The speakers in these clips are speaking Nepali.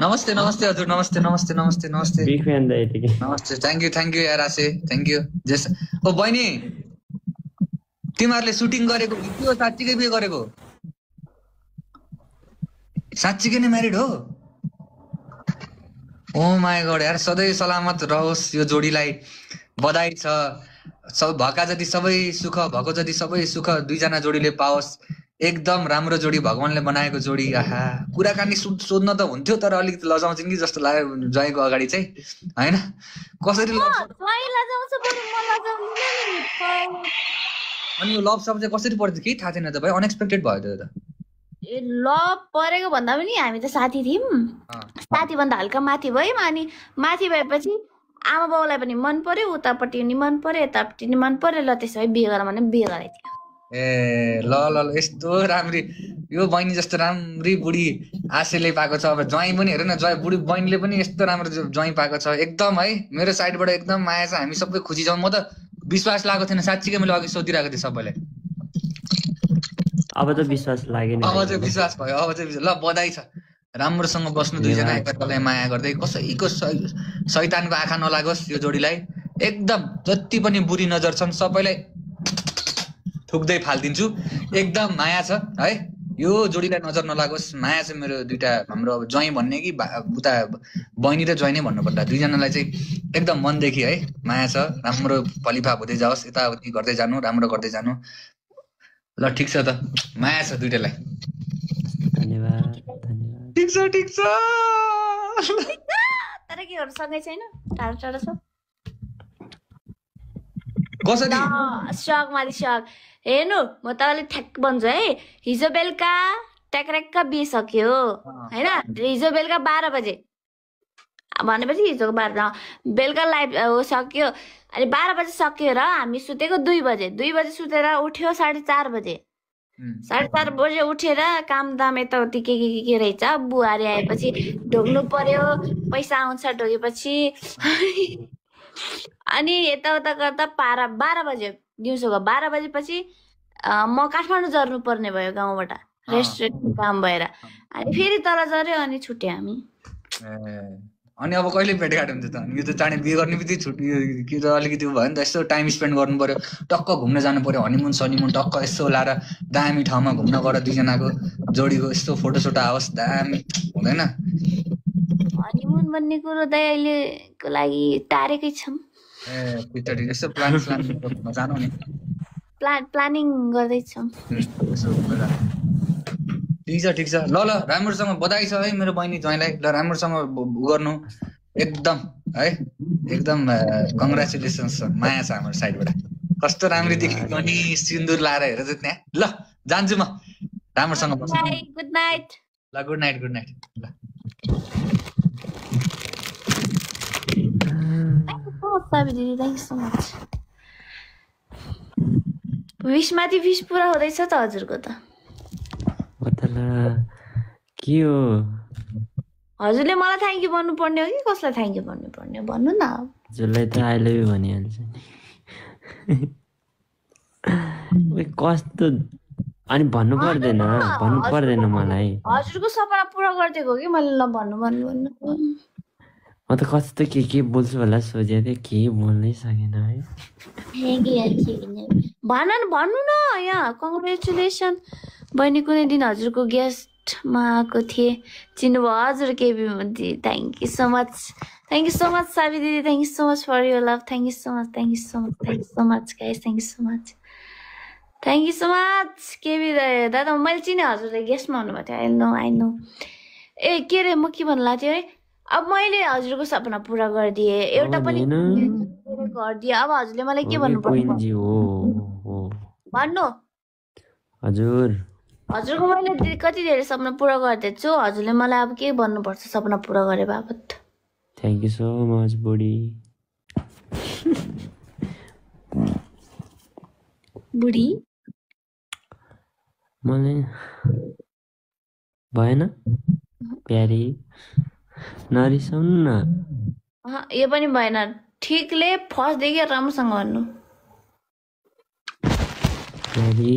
नमस्ते नमस्ते हजुर नमस्ते नमस्ते नमस्ते नमस्ते बिग फ्यान दाइ यतिकै नमस्ते थ्याङ्क यू यार आसे थ्याङ्क यू जेस ओ बहिनी तिमीहरूले सुटिङ गरेको के हो साँच्चीकै बिहे गरेको साँच्चीकै नै म्यारिड हो ओ माय गॉड यार सधैँ सलामत रहोस् यो जोडीलाई बधाई छ सब भएका जति सबै सुख भएको जति सबै सुख दुईजना जोडीले पाओस् एकदम राम्रो जोडी भगवानले बनाएको जोडी आहा कुराकानी सोध्न त हुन्थ्यो तर अलिकति लजाउँछिन् कि जस्तो लाग्यो जयको अगाडि चाहिँ हैन कसरी अनि यो लभ सब चाहिँ कसरी पर्छ केही थाहा छैन त भाइ अनएक्सपेक्टेड भयो त्यो त ए लभ परेको भन्दा पनि हामी त साथी थियौँ साथी भन्दा हल्का माथि भयौँ अनि माथि भएपछि आमा बाउलाई पनि मन पर्यो उतापट्टि नि मन पर्यो यतापट्टि नि मन पर्यो ल त्यसो भए बिहे गर भने बिहे गराइदियो ए ल ल ल यस्तो राम्री यो बहिनी जस्तो राम्री बुढी आशेले पाएको छ अब ज्वाइँ पनि हेर न ज्वाइँ बुढी बहिनीले पनि यस्तो राम्रो ज्वाइँ पाएको छ एकदम है मेरो साइडबाट एकदम माया छ हामी सबै खुसी छौँ म त विश्वास लागेको थिएन साँच्चीकै मैले अघि सोधिरहेको थिएँ सबैलाई अब त विश्वास लाग्यो नि अब चाहिँ विश्वास भयो अब चाहिँ ल बधाई छ राम्रोसँग बस्नु दुईजना एकअर्कालाई माया गर्दै कसैको शैतानको आँखा नलागोस् यो जोडीलाई एकदम जति पनि बुरी नजर छन् सबैलाई थुक्दै फालिदिन्छु एकदम माया छ है यो जोडीलाई नजर नलागोस् माया छ मेरो दुईटा हाम्रो अब ज्वाइँ भन्ने कि उता बहिनी र ज्वाइँ नै भन्नुपर्दा दुईजनालाई चाहिँ एकदम मनदेखि है माया छ राम्रो फलिफाप हुँदै जाओस् यताउति गर्दै जानु राम्रो गर्दै जानु ल ठिक छ त माया छ दुईटालाई धन्यवाद ठिक छ तर के गर्नु सँगै छैन टाढो टाढो छ कसरी सक माथि सक हेर्नु म तपाईँले ठ्याक भन्छु है हिजो बेलुका ट्याक्रेक्क बिसक्यो होइन हिजो बेलुका 12 बजे भनेपछि हिजोको 12 बेलुका लाइभ सक्यो अनि 12 बजे सक्यो र हामी सुतेको 2 बजे सुतेर उठ्यो 4:30 बजे 4:30 बजे उठेर काम दाम यताउति के रहेछ बुहारी आएपछि ढोग्नु पर्यो पैसा आउँछ ढोगेपछि अनि यताउता गर्दा 12 बजे दिउँसोको 12 बजेपछि म काठमाडौँ झर्नु पर्ने भयो गाउँबाट रेस्टुरेन्ट काम भएर अनि फेरि तल झर्यो अनि छुट्यो हामी अनि अब कहिले भेटघाट हुन्छ त यो त चाँडै बिहे गर्ने बित्तिकै छुट्टी के त अलिकति भयो नि त यस्तो टाइम स्पेन्ड गर्नु पर्यो टक्क घुम्न जानु पर्यो हनीमुन सनीमुन टक्क यसो लाएर दामी ठाउँमा घुम्न गएर दुईजनाको जोडीको यस्तो फोटोसोटो आओस् दामी हुँदैन हनीमुन भन्ने कुरो त अहिलेको लागि टारेकै छौँ यसो प्लान जानु नि प्लानिङ गर्दैछौँ ठिक छ ल राम्रोसँग बधाई छ है मेरो बहिनी ज्वाइँलाई ल राम्रोसँग गर्नु एकदम है एकदम कङ्ग्रेचुलेसन्स छ माया छ हाम्रो साइडबाट कस्तो राम्री देखेको अनि सिन्दुर लाएर हेर त त्यहाँ ल जान्छु म राम्रोसँग बस्नु गुड नाइट ल गुड नाइट ल थ्याङ्क यू सो मच विशमाथि विश पुरा हुँदैछ त हजुरको त के हो हजुरले मलाई थ्याङ्क यू भन्नु पर्ने हो कि कसलाई थ्याङ्क यू भन्नु पर्ने हो भन्नु न हजुरलाई त आई लभ यु भनिहाल्छ नि कस्तो अनि भन्नु पर्दैन मलाई हजुरको सपना पुरा गरिदिएको कि मैले ल भन्नु म त कस्तो के बोल्छु होला सोचेको थिएँ केही बोल्नै सकेन है भन्नु न यहाँ कङ्ग्रेचुलेसन बहिनी कुनै दिन हजुरको गेस्टमा आएको थिएँ चिन्नुभयो हजुर KB thank you so much साबी दिदी thank you so much for your love thank you so much guys thank you so much KB दादा मैले चिने हजुरले गेस्टमा हुनुभएको थियो आई नो ए के अरे म के भन्नु लाग्थ्यो है अब मैले हजुरको सपना पुरा गरिदिएँ एउटा पनि गरिदिएँ अब हजुरले मलाई के भन्नु पर्यो भन्नु हजुरको मैले कति धेरै सपना पुरा गरिदिएको छु हजुरले मलाई अब के भन्नुपर्छ सपना पुरा गरे बापत थ्याङ्क यू सो मच बुढी मलाई भएन प्यारी नरिसाउनु न यो पनि भएन ठिकले फर्स्टदेखि राम्रोसँग भन्नु प्यारी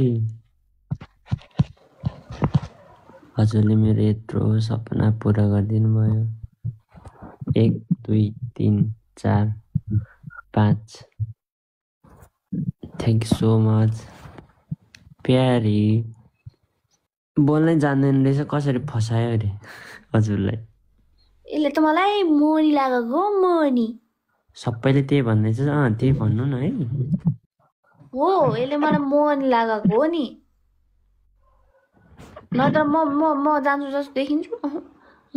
हजुरले मेरो यत्रो सपना पुरा गरिदिनु भयो 1 2 3 4 5 थ्याङ्क यू सो मच प्यारी बोल्नै जान्दैन रहेछ कसरी फसायो अरे हजुरलाई यसले त मलाई मोनी लागेको हो, मोनी सबैले त्यही भन्दैछ त्यही भन्नु न है हो। यसले मलाई मोनी लागेको हो नि, नत्र म जान्छु जस्तो देखिन्छु।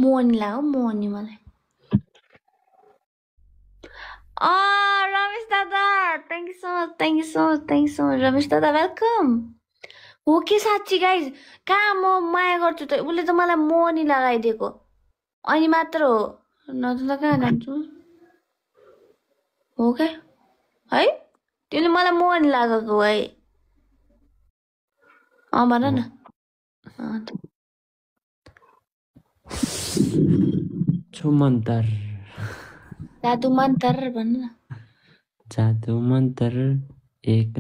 मोनी लाग्यो, मोनी मलाई। रमेश दादा thank you so much, thank you so much, thank you so much Ramesh दादा, वेलकम। हो के साँच्ची गाइज, कहाँ म माया गर्छु त, उसले त मलाई मोनी लगाइदिएको अनि मात्र हो, नत्र त कहाँ जान्छु। हो क्या है, तिमीले मलाई मोनी लागेको है, भन न। छु मन्तर जादु मन्तर भन्नु न। जादु मन्तर एक